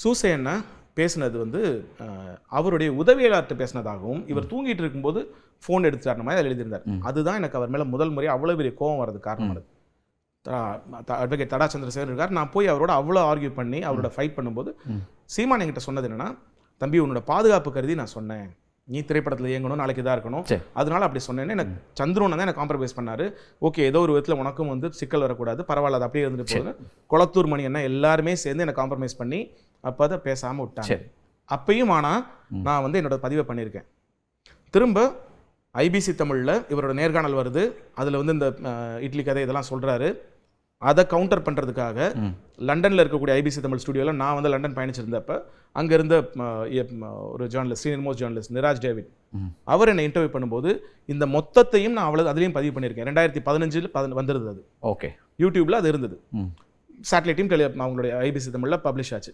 சூசையண்ணா பேசினது வந்து அவருடைய உதவியாளர்கிட்ட பேசினதாகவும் இவர் தூங்கிட்டு இருக்கும்போது ஃபோன் எடுத்துட்டார் மாதிரி அதில் எழுதியிருந்தார். அதுதான் எனக்கு அவர் மேலே முதல் முறையாக அவ்வளோ பெரிய கோவம் வர்றது காரணமானது. அட்வொகேட் தடா சந்திரசேகர் இருக்கார். நான் போய் அவரோட அவ்வளோ ஆர்கியூ பண்ணி அவரோட ஃபைட் பண்ணும்போது சீமான் என்கிட்ட சொன்னது என்னன்னா, தம்பி உன்னோட பாதுகாப்பு கருதி நான் சொன்னேன், நீ திரைப்படத்தில் இயங்கணும், நாளைக்கு இதாக இருக்கணும், அதனால அப்படி சொன்னேன்னு எனக்கு சந்துருவன் தான் எனக்கு காம்ப்ரமைஸ் பண்ணாரு. ஓகே, ஏதோ ஒரு விதத்தில் உனக்கும் வந்து சிக்கல் வரக்கூடாது, பரவாயில்ல, அது அப்படியே இருந்துட்டு போகுது. கொளத்தூர் மணி என்ன எல்லாருமே சேர்ந்து என்னை காம்ப்ரமைஸ் பண்ணி அப்போ அதை பேசாமல் விட்டாங்க. அப்பயும் ஆனால் நான் வந்து என்னோட பதிவை பண்ணியிருக்கேன். திரும்ப ஐபிசி தமிழில் இவரோட நேர்காணல் வருது. அதில் வந்து இந்த இட்லி கதை இதெல்லாம் சொல்கிறாரு. அதை கவுண்டர் பண்ணுறதுக்காக லண்டனில் இருக்கக்கூடிய ஐபிசி தமிழ் ஸ்டுடியோவில் நான் வந்து லண்டன் பயணிச்சிருந்தப்ப அங்கே இருந்த ஒரு journalist, senior most journalist Niraj David, அவர் என்னை இன்டர்வியூ பண்ணும்போது இந்த மொத்தத்தையும் நான் அதுலேயும் பதிவு பண்ணியிருக்கேன். 2015 வந்துருது அது. ஓகே, யூடியூப்பில் அது இருந்தது. சேட்டலைட்டையும் அவங்களுடைய ஐபிசி தமிழில் பப்ளிஷ் ஆச்சு.